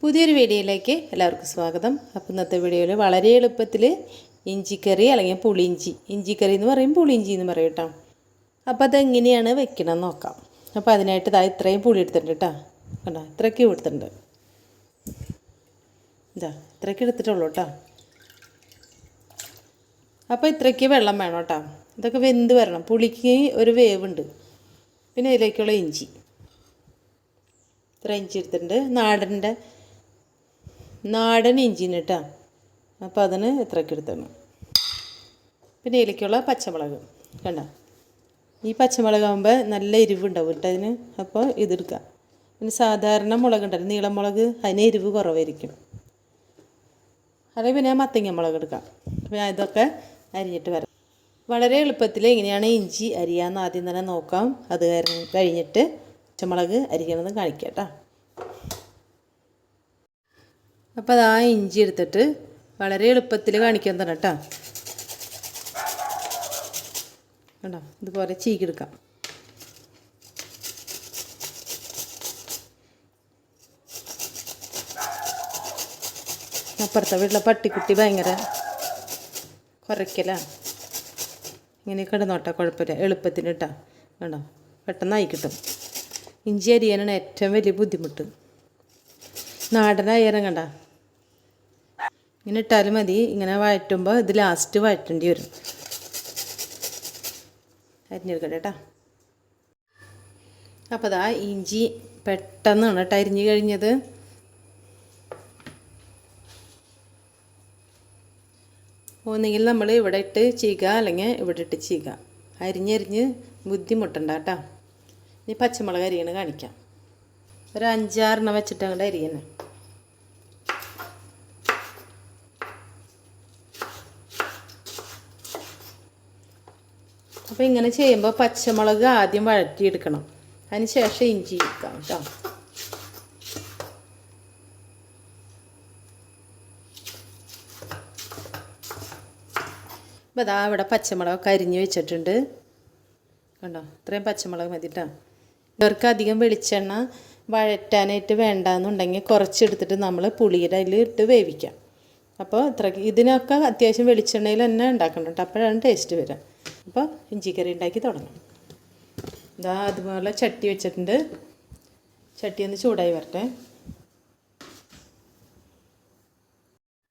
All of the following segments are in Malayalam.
പുതിയൊരു വീഡിയോയിലേക്ക് എല്ലാവർക്കും സ്വാഗതം. അപ്പോൾ ഇന്നത്തെ വീഡിയോയിൽ വളരെ എളുപ്പത്തിൽ ഇഞ്ചിക്കറി അല്ലെങ്കിൽ പുളിയിഞ്ചി, ഇഞ്ചിക്കറി എന്ന് പറയും, പുളിയിഞ്ചി എന്ന് പറയും കേട്ടോ. അപ്പോൾ അതെങ്ങനെയാണ് വെക്കണമെന്ന് നോക്കാം. അപ്പോൾ അതിനായിട്ട് ഇത്രയും പുളി എടുത്തിട്ടുണ്ട് കേട്ടോ. കണ്ടോ, ഇത്രയ്ക്ക് എടുത്തിട്ടുണ്ട്. ഇത്രയ്ക്ക് എടുത്തിട്ടുള്ളൂ കേട്ടോ. അപ്പോൾ ഇത്രയ്ക്ക് വെള്ളം വേണം കേട്ടോ. ഇതൊക്കെ വെന്ത് വരണം. പുളിക്ക് ഒരു വേവുണ്ട്. പിന്നെ ഇതിലേക്കുള്ള ഇഞ്ചി, ഇത്ര ഇഞ്ചി എടുത്തിട്ടുണ്ട്. നാടൻ ഇഞ്ചിന് കേട്ടോ. അപ്പോൾ അതിന് ഇത്രയ്ക്ക് എടുത്തണം. പിന്നെ ഇതിലേക്കുള്ള പച്ചമുളക് കണ്ടോ. ഈ പച്ചമുളകാകുമ്പോൾ നല്ല എരിവുണ്ടാവും കേട്ടോ അതിന്. അപ്പോൾ ഇതെടുക്കാം. പിന്നെ സാധാരണ മുളകുണ്ടല്ലോ, നീളം മുളക്, അതിന് എരിവ് കുറവായിരിക്കും. അല്ലെങ്കിൽ പിന്നെ മത്തങ്ങ മുളക് എടുക്കാം. അപ്പോൾ ഞാൻ ഇതൊക്കെ അരിഞ്ഞിട്ട് വരാം. വളരെ എളുപ്പത്തിൽ എങ്ങനെയാണ് ഇഞ്ചി അരിയാമെന്ന് ആദ്യം തന്നെ നോക്കാം. അത് കഴിഞ്ഞിട്ട് പച്ചമുളക് അരിക്കണമെന്ന് കാണിക്കാം കേട്ടോ. അപ്പോൾ ഇഞ്ചി എടുത്തിട്ട് വളരെ എളുപ്പത്തിൽ കാണിക്കാൻ തന്നെ കേട്ടോ. കണ്ടോ, ഇതുപോലെ ചീകിയെടുക്കാം. അപ്പുറത്തെ വീട്ടിലെ പട്ടിക്കുട്ടി ഭയങ്കര കുറയ്ക്കലാണ്. ഇങ്ങനെ കിടന്നോട്ടെ, കുഴപ്പമില്ല, എളുപ്പത്തിന് ഇട്ടാ. കണ്ടോ, പെട്ടെന്നായി കിട്ടും. ഇഞ്ചി അരിയാനാണ് ഏറ്റവും വലിയ ബുദ്ധിമുട്ട്. നാടനായാലും കണ്ട ഇങ്ങനെ ഇട്ടാലും മതി. ഇങ്ങനെ വഴറ്റുമ്പോൾ ഇത് ലാസ്റ്റ് വഴറ്റേണ്ടി വരും. അരിഞ്ഞെടുക്കട്ടെ കേട്ടോ. അപ്പോൾ ഇഞ്ചി പെട്ടെന്നാണ് കേട്ടോ അരിഞ്ഞ് കഴിഞ്ഞത്. ഒന്നുകിൽ നമ്മൾ ഇവിടെ ഇട്ട് ചെയ്യുക, അല്ലെങ്കിൽ ഇവിടെ ഇട്ട് ചെയ്യുക. അരിഞ്ഞരിഞ്ഞ് ബുദ്ധിമുട്ടണ്ട കേട്ടോ. ഇനി പച്ചമുളക് അരിയണ കാണിക്കാം. ഒരു 5-6 വെച്ചിട്ട് അങ്ങോട്ട് അരിയണേ. അപ്പോൾ ഇങ്ങനെ ചെയ്യുമ്പോൾ പച്ചമുളക് ആദ്യം വഴറ്റിയെടുക്കണം. അതിന് ശേഷം ഇഞ്ചി ഇരിക്കാം കേട്ടോ. അപ്പോൾ ഇവിടെ പച്ചമുളകൊക്കെ അരിഞ്ഞ് വെച്ചിട്ടുണ്ട്. കണ്ടോ, ഇത്രയും പച്ചമുളക് മതി കേട്ടോ. ഇവർക്ക് അധികം വെളിച്ചെണ്ണ വഴറ്റാനായിട്ട് വേണ്ടാന്നുണ്ടെങ്കിൽ കുറച്ചെടുത്തിട്ട് നമ്മൾ പുളിയുടെ അതിൽ ഇട്ട് വേവിക്കാം. അപ്പോൾ ഇതിനൊക്കെ അത്യാവശ്യം വെളിച്ചെണ്ണയിൽ തന്നെ ഉണ്ടാക്കണം കേട്ടോ. അപ്പോഴാണ് ടേസ്റ്റ് വരിക. അപ്പോൾ ഇഞ്ചിക്കറി ഉണ്ടാക്കി തുടങ്ങാം. അതുപോലെ ചട്ടി വെച്ചിട്ടുണ്ട്. ചട്ടി ഒന്ന് ചൂടായി വരട്ടെ.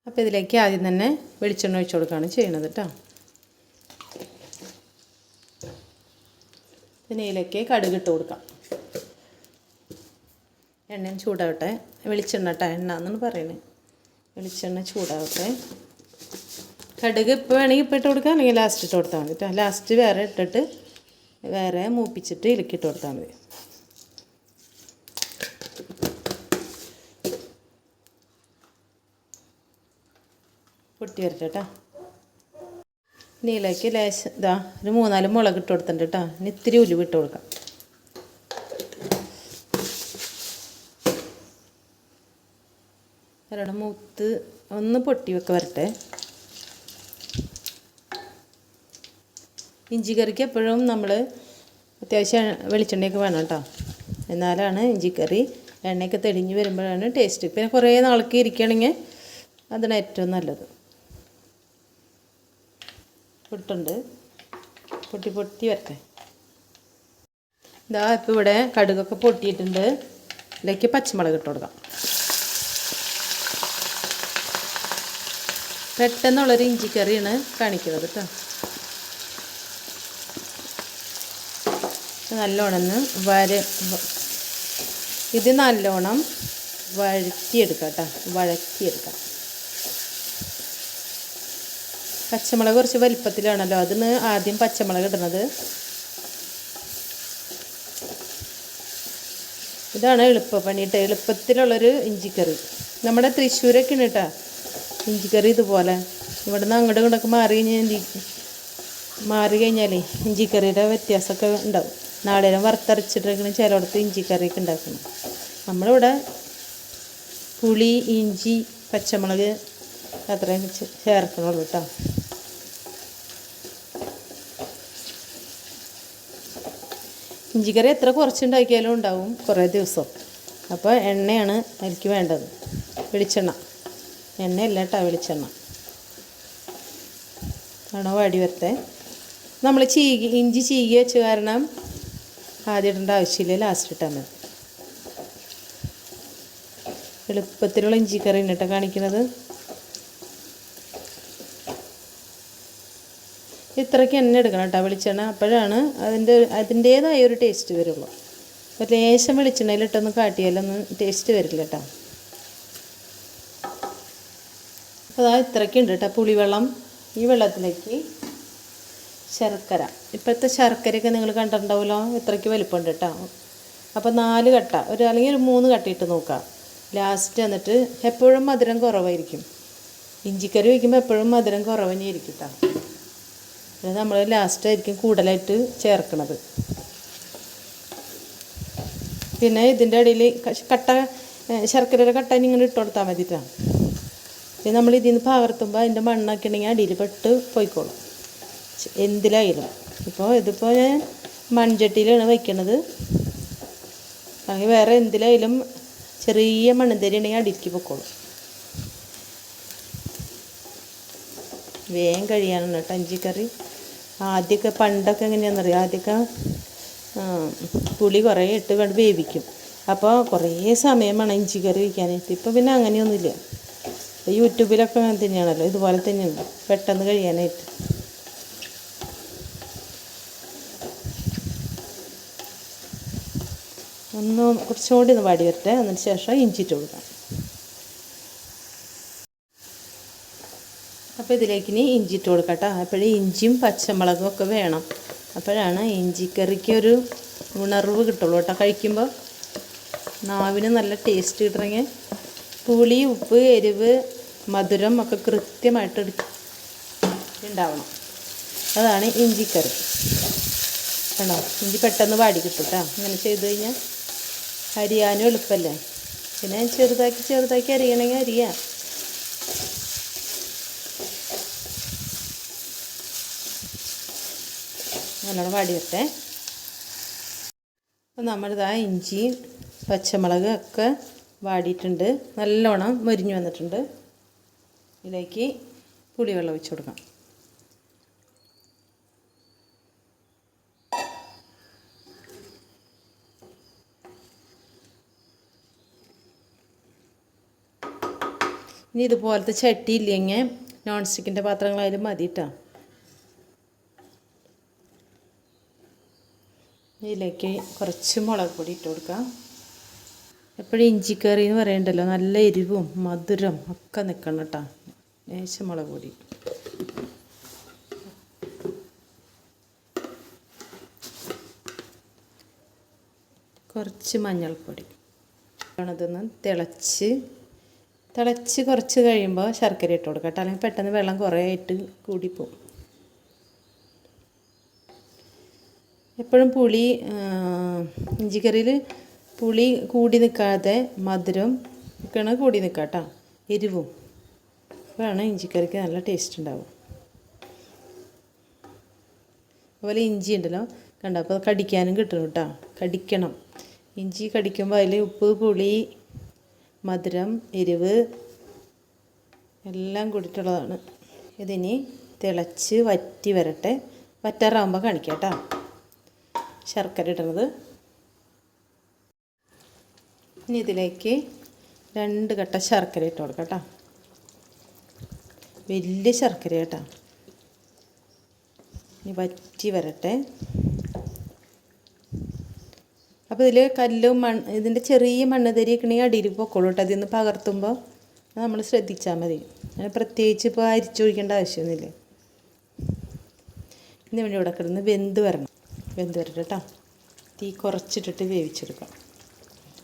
അപ്പോൾ ഇതിലേക്ക് ആദ്യം തന്നെ വെളിച്ചെണ്ണ ഒഴിച്ച് കൊടുക്കുകയാണ് ചെയ്യണത് കേട്ടോ. പിന്നെ ഇതിലേക്ക് കടുക് ഇട്ട് കൊടുക്കാം. എണ്ണയും ചൂടാവട്ടെ. വെളിച്ചെണ്ണ കേട്ടോ, എണ്ണ എന്നാണ് പറയുന്നത്. വെളിച്ചെണ്ണ ചൂടാവട്ടെ. കടുക് ഇപ്പോൾ വേണമെങ്കിൽ ഇപ്പോൾ ഇട്ട് കൊടുക്കാം, അല്ലെങ്കിൽ ലാസ്റ്റ് ഇട്ട് കൊടുത്താൽ മതി കേട്ടോ. ലാസ്റ്റ് വേറെ ഇട്ടിട്ട് വേറെ മൂപ്പിച്ചിട്ട് ഇലക്കിട്ട് കൊടുത്താൽ മതി. പൊട്ടി വരട്ടെ കേട്ടോ. ഇനി ഇതിലേക്ക് ലേശം ഒരു 3-4 മുളക് ഇട്ട് കൊടുത്തിട്ടുണ്ട് കേട്ടോ. ഇനി ഇത്തിരി ഉലുവ ഇട്ട് കൊടുക്കാം. ഒരെണ്ണം മൂത്ത് ഒന്ന് പൊട്ടി വെക്ക വരട്ടെ. ഇഞ്ചിക്കറിക്ക് എപ്പോഴും നമ്മൾ അത്യാവശ്യം വെളിച്ചെണ്ണയൊക്കെ വേണം കേട്ടോ. എന്നാലാണ് ഇഞ്ചിക്കറി എണ്ണയൊക്കെ തെളിഞ്ഞ് വരുമ്പോഴാണ് ടേസ്റ്റ്. പിന്നെ കുറേ നാൾക്ക് ഇരിക്കുകയാണെങ്കിൽ അതാണ് ഏറ്റവും നല്ലത്. പൊട്ടുണ്ട്, പൊട്ടി വരട്ടെ. ഇപ്പോൾ ഇവിടെ കടുകൊക്കെ പൊട്ടിയിട്ടുണ്ട്. ഇതിലേക്ക് പച്ചമുളക് ഇട്ട് കൊടുക്കാം. പെട്ടെന്നുള്ളൊരു ഇഞ്ചിക്കറിയാണ് കാണിക്കുന്നത് കേട്ടോ. നല്ലോണം ഇത് നല്ലോണം വഴറ്റിയെടുക്കാം കേട്ടോ. വഴറ്റിയെടുക്കാം. പച്ചമുളക് കുറച്ച് വലിപ്പത്തിലാണല്ലോ, അതിന് ആദ്യം പച്ചമുളക് ഇടുന്നത്. ഇതാണ് എളുപ്പപ്പണി കേട്ടോ. എളുപ്പത്തിലുള്ളൊരു ഇഞ്ചിക്കറി. നമ്മുടെ തൃശ്ശൂരൊക്കെയാണ് കേട്ടോ ഇഞ്ചിക്കറി ഇതുപോലെ. ഇവിടെ നിന്ന് അങ്ങോട്ടും ഇങ്ങോട്ടൊക്കെ മാറി കഴിഞ്ഞാലേ ഇഞ്ചിക്കറിയുടെ വ്യത്യാസമൊക്കെ ഉണ്ടാവും. നാളേരം വറുത്തരച്ചിട്ടിരിക്കണം, ചിലയിടത്ത് ഇഞ്ചിക്കറിയൊക്കെ ഉണ്ടാക്കണം. നമ്മളിവിടെ പുളി, ഇഞ്ചി, പച്ചമുളക് അത്രയും ചേർക്കണുള്ളൂ കേട്ടോ. ഇഞ്ചിക്കറി എത്ര കുറച്ചുണ്ടാക്കിയാലും ഉണ്ടാവും കുറേ ദിവസം. അപ്പോൾ എണ്ണയാണ് എനിക്ക് വേണ്ടത്. വെളിച്ചെണ്ണ, എണ്ണയല്ല കേട്ടോ, വെളിച്ചെണ്ണ ആണോ വാടി വരട്ടെ. നമ്മൾ ഇഞ്ചി ചീകി വെച്ച കാരണം ആദ്യം ഇടേണ്ട ആവശ്യമില്ല, ലാസ്റ്റ് ഇട്ടാൽ മതി. എളുപ്പത്തിലുള്ള ഇഞ്ചിക്കറി കേട്ടോ കാണിക്കുന്നത്. ഇത്രയ്ക്ക് എണ്ണ എടുക്കണം കേട്ടോ, വെളിച്ചെണ്ണ. അപ്പോഴാണ് അതിൻ്റേതായ ഒരു ടേസ്റ്റ് വരുള്ളൂ. അപ്പോൾ ലേശം വെളിച്ചെണ്ണയിലിട്ടൊന്ന് കാട്ടിയാലൊന്നും ടേസ്റ്റ് വരില്ല കേട്ടോ. അപ്പോൾ ഇത്രയ്ക്ക് ഉണ്ട് കേട്ടോ പുളിവെള്ളം. ഈ വെള്ളത്തിലേക്ക് ശർക്കര, ഇപ്പോഴത്തെ ശർക്കരയൊക്കെ നിങ്ങൾ കണ്ടിട്ടുണ്ടാവുമല്ലോ, ഇത്രയ്ക്ക് വലിപ്പമുണ്ട് കേട്ടോ. അപ്പോൾ 4 കട്ട അല്ലെങ്കിൽ ഒരു 3 കട്ട ഇട്ട് നോക്കാം. ലാസ്റ്റ് എന്നിട്ട് എപ്പോഴും മധുരം കുറവായിരിക്കും. ഇഞ്ചിക്കറി വയ്ക്കുമ്പോൾ എപ്പോഴും മധുരം കുറവ് തന്നെയായിരിക്കും കേട്ടോ. അത് നമ്മൾ ലാസ്റ്റായിരിക്കും കൂടുതലായിട്ട് ചേർക്കണത്. പിന്നെ ഇതിൻ്റെ ഇടയിൽ ശർക്കരയുടെ കട്ട ഇങ്ങനെ ഇട്ട് കൊടുത്താൽ മതിയിട്ടാണ്. പിന്നെ നമ്മൾ ഇതിൽ നിന്ന് പകർത്തുമ്പോൾ അതിൻ്റെ മണ്ണൊക്കെ ഉണ്ടെങ്കിൽ അടിയിൽ പെട്ട് പോയിക്കോളും എന്തിലായാലും. ഇതിപ്പോൾ ഞാൻ മൺചട്ടിയിലാണ് വയ്ക്കണത്. അല്ലെങ്കിൽ വേറെ എന്തിലായാലും ചെറിയ മണ്ണുതരി ഉണ്ടെങ്കിൽ അടിയിലേക്ക് പൊക്കോളും. വേഗം കഴിയാനാണ് കേട്ടോ ഇഞ്ചിക്കറി. ആദ്യമൊക്കെ പണ്ടൊക്കെ എങ്ങനെയാണെന്നറിയാം, ആദ്യമൊക്കെ പുളി കുറേ ഇട്ട് വേവിക്കും. അപ്പോൾ കുറേ സമയം വേണം ഇഞ്ചിക്കറി വയ്ക്കാനായിട്ട്. ഇപ്പോൾ പിന്നെ അങ്ങനെയൊന്നുമില്ല. യൂട്യൂബിലൊക്കെ അങ്ങനെ തന്നെയാണല്ലോ, ഇതുപോലെ തന്നെയാണ് പെട്ടെന്ന് കഴിയാനായിട്ട്. കുറച്ചുകൂടി ഒന്ന് വാടി വരട്ടെ. അതിന് ശേഷം ഇഞ്ചി ഇട്ട് കൊടുക്കാം. അപ്പോൾ ഇതിലേക്ക് ഇനി ഇഞ്ചി ഇട്ട് കൊടുക്കാം കേട്ടോ. അപ്പോഴേ ഇഞ്ചിയും പച്ചമുളകും ഒക്കെ വേണം. അപ്പോഴാണ് ഇഞ്ചിക്കറിക്ക് ഒരു ഉണർവ് കിട്ടുള്ളൂ കേട്ടോ. കഴിക്കുമ്പോൾ നാവിന് നല്ല ടേസ്റ്റ് കിട്ടണമെങ്കിൽ പുളി, ഉപ്പ്, എരിവ്, മധുരം ഒക്കെ കൃത്യമായിട്ട് ഉണ്ടാവണം. അതാണ് ഇഞ്ചിക്കറി. കണ്ടോ, ഇഞ്ചി പെട്ടെന്ന് വാടി കിട്ടും കേട്ടോ. ഇങ്ങനെ ചെയ്ത് കഴിഞ്ഞാൽ അരിയാനും എളുപ്പമല്ലേ. പിന്നെ ചെറുതാക്കി അരിയണമെങ്കിൽ അരിയാം. നല്ലോണം വാടി വരട്ടെ. അപ്പോൾ നമ്മളിതാ ഇഞ്ചിയും പച്ചമുളക് ഒക്കെ വാടിയിട്ടുണ്ട്, നല്ലോണം മൊരിഞ്ഞു വന്നിട്ടുണ്ട്. ഇതിലേക്ക് പുളിവെള്ളം ഒഴിച്ച് കൊടുക്കാം. ഇനി ഇതുപോലത്തെ ചട്ടി ഇല്ലെങ്കിൽ നോൺ സ്റ്റിക്കിൻ്റെ പാത്രങ്ങളായാലും മതി കേട്ടോ. ഇതിലേക്ക് കുറച്ച് മുളക് പൊടി ഇട്ട് കൊടുക്കാം. എപ്പോഴും ഇഞ്ചിക്കറി എന്ന് പറയണ്ടല്ലോ, നല്ല എരിവും മധുരം ഒക്കെ നിൽക്കണം കേട്ടോ. ലേശം മുളക് പൊടി, കുറച്ച് മഞ്ഞൾപ്പൊടി. ഇതൊന്ന് തിളച്ച് കുറച്ച് കഴിയുമ്പോൾ ശർക്കര ഇട്ട് കൊടുക്കാം കേട്ടോ. അല്ലെങ്കിൽ പെട്ടെന്ന് വെള്ളം കുറേ ആയിട്ട് കൂടിപ്പോവും. എപ്പോഴും ഇഞ്ചിക്കറിയിൽ പുളി കൂടി നിൽക്കാതെ മധുരം ഒക്കെയാണ് കൂടി നിൽക്കുക കേട്ടോ, എരിവും. അപ്പോഴാണ് ഇഞ്ചിക്കറിക്ക് നല്ല ടേസ്റ്റ് ഉണ്ടാവും. അതുപോലെ ഇഞ്ചി ഉണ്ടല്ലോ, കണ്ടോ, അപ്പോൾ കടിക്കാനും കിട്ടണം കേട്ടോ. കടിക്കണം. ഇഞ്ചി കടിക്കുമ്പോൾ അതിൽ ഉപ്പ്, പുളി, മധുരം, എരിവ് എല്ലാം കൂടിയിട്ടുള്ളതാണ്. ഇതിനി തിളച്ച് വറ്റി വരട്ടെ. വറ്റാറാകുമ്പോൾ കാണിക്കാം കേട്ടോ ശർക്കര ഇടുന്നത്. ഇനി ഇതിലേക്ക് 2 കട്ട ശർക്കര ഇട്ട് കൊടുക്കാം കേട്ടോ. വലിയ ശർക്കര കേട്ടോ. ഇനി വറ്റി വരട്ടെ. അപ്പോൾ ഇതിൽ കല്ലും ഇതിൻ്റെ ചെറിയ മണ്ണ് തരിയൊക്കെ ഉണ്ടെങ്കിൽ അടിയിൽ പൊക്കോളൂ കേട്ടോ. അതിൽ നിന്ന് പകർത്തുമ്പോൾ നമ്മൾ ശ്രദ്ധിച്ചാൽ മതി. പ്രത്യേകിച്ച് ഇപ്പോൾ അരിച്ചൊഴിക്കേണ്ട ആവശ്യമൊന്നുമില്ല. ഇനി വേണ്ടി ഇവിടെ കിടന്ന് വെന്ത് വരട്ടെ കേട്ടോ. തീ കുറച്ചിട്ടിട്ട് വേവിച്ചെടുക്കാം.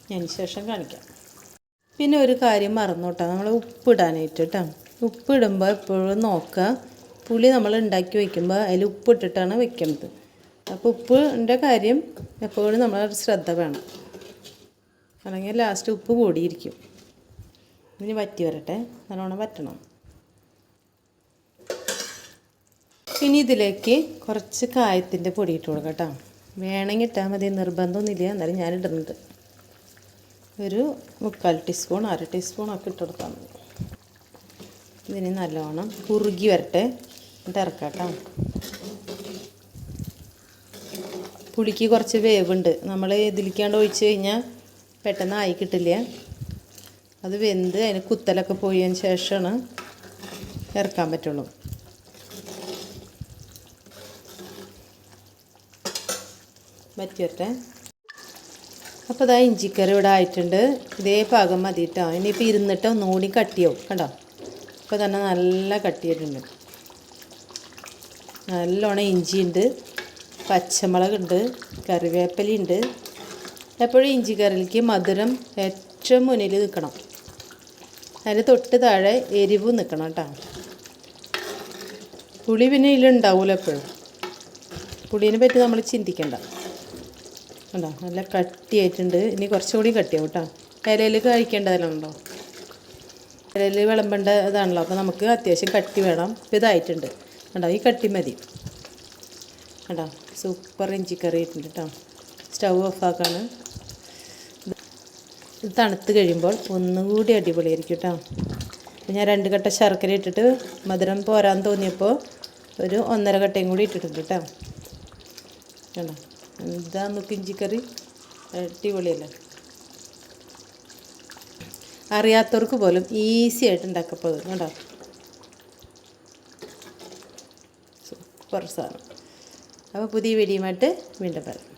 അതിന് ശേഷം കാണിക്കാം. പിന്നെ ഒരു കാര്യം മറന്നു കേട്ടോ, നമ്മൾ ഉപ്പിടാനായിട്ട് കേട്ടോ. ഉപ്പിടുമ്പോൾ എപ്പോഴും നോക്കുക, പുളി നമ്മൾ ഉണ്ടാക്കി വയ്ക്കുമ്പോൾ അതിൽ ഉപ്പിട്ടിട്ടാണ് വെക്കുന്നത്. അപ്പോൾ ഉപ്പിൻ്റെ കാര്യം എപ്പോഴും നമ്മൾ ശ്രദ്ധ വേണം, അല്ലെങ്കിൽ ലാസ്റ്റ് ഉപ്പ് കൂടിയിരിക്കും. ഇനി വറ്റി വരട്ടെ, നല്ലോണം വറ്റണം. ഇനി ഇതിലേക്ക് കുറച്ച് കായത്തിൻ്റെ പൊടി ഇട്ട് കൊടുക്കാം കേട്ടോ. വേണമെങ്കിൽ ഇട്ടാൽ മതി, നിർബന്ധമൊന്നുമില്ല, എന്നാലും ഞാനിടുന്നുണ്ട്. ഒരു 3/4 ടീസ്പൂൺ 1/2 ടീസ്പൂണൊക്കെ ഇട്ട് കൊടുത്താൽ മതി. ഇതിന് നല്ലോണം കുറുകി വരട്ടെ, എന്നിട്ട് ഇറക്കാം കേട്ടോ. പുളിക്ക് കുറച്ച് വേവുണ്ട്. നമ്മൾ ഇതിലേക്കാണ്ട് ഒഴിച്ച് കഴിഞ്ഞാൽ പെട്ടെന്ന് ആയി കിട്ടില്ല. അത് വെന്ത് അതിന് കുത്തലൊക്കെ പോയതിന് ശേഷമാണ് ഇറക്കാൻ പറ്റുള്ളൂ. പറ്റിയട്ടെ. അപ്പോൾ ഇതാ ഇഞ്ചിക്കറി ഇവിടെ ആയിട്ടുണ്ട്. ഇതേ പാകം മതി കേട്ടോ. ഇനിയിപ്പോൾ ഇരുന്നിട്ട് ഒന്നുകൂടി കട്ടിയാവും കണ്ടോ. ഇപ്പോൾ തന്നെ നല്ല കട്ടിയായിട്ടുണ്ട്. നല്ലോണം ഇഞ്ചിയുണ്ട്, പച്ചമുളകുണ്ട്, കറിവേപ്പിലയുണ്ട്. എപ്പോഴും ഇഞ്ചിക്കറിയിലേക്ക് മധുരം ഏറ്റവും മുന്നിൽ നിൽക്കണം. അതിന് തൊട്ട് താഴെ എരിവ് നിൽക്കണം കേട്ടോ. പുളി പിന്നെ ഇതിലുണ്ടാവില്ല എപ്പോഴും. പുളീനെ പറ്റി നമ്മൾ ചിന്തിക്കണ്ട. കണ്ടോ നല്ല കട്ടിയായിട്ടുണ്ട്. ഇനി കുറച്ചുകൂടി കട്ടിയാവും കേട്ടോ. ഇലയിൽ കഴിക്കേണ്ടതിലുണ്ടോ, ഇലയിൽ വിളമ്പേണ്ട ഇതാണല്ലോ. അപ്പോൾ നമുക്ക് അത്യാവശ്യം കട്ടി വേണം. ഇപ്പോൾ ഇതായിട്ടുണ്ട് കണ്ടോ. ഈ കട്ടി മതി കണ്ടോ. സൂപ്പർ ഇഞ്ചിക്കറി ആയിട്ടുണ്ട് കേട്ടോ. സ്റ്റൗ ഓഫാക്കാണ്. ഇത് തണുത്ത് കഴിയുമ്പോൾ ഒന്നും കൂടി അടിപൊളിയായിരിക്കും കേട്ടോ. അപ്പോൾ ഞാൻ 2 കട്ട ശർക്കര ഇട്ടിട്ട് മധുരം പോരാൻ തോന്നിയപ്പോൾ ഒരു 1.5 കട്ടയും കൂടി ഇട്ടിട്ടുണ്ട് കേട്ടോ. കണ്ടോ ഇതാ നോക്കി ഇഞ്ചിക്കറി അടിപൊളിയല്ലേ. അറിയാത്തവർക്ക് പോലും ഈസി ആയിട്ട് ഉണ്ടാക്കപ്പോൾ കണ്ടോ. സൂപ്പർ സാധനം. അപ്പോൾ പുതിയ വീഡിയോയുമായിട്ട് വീണ്ടും വരാം.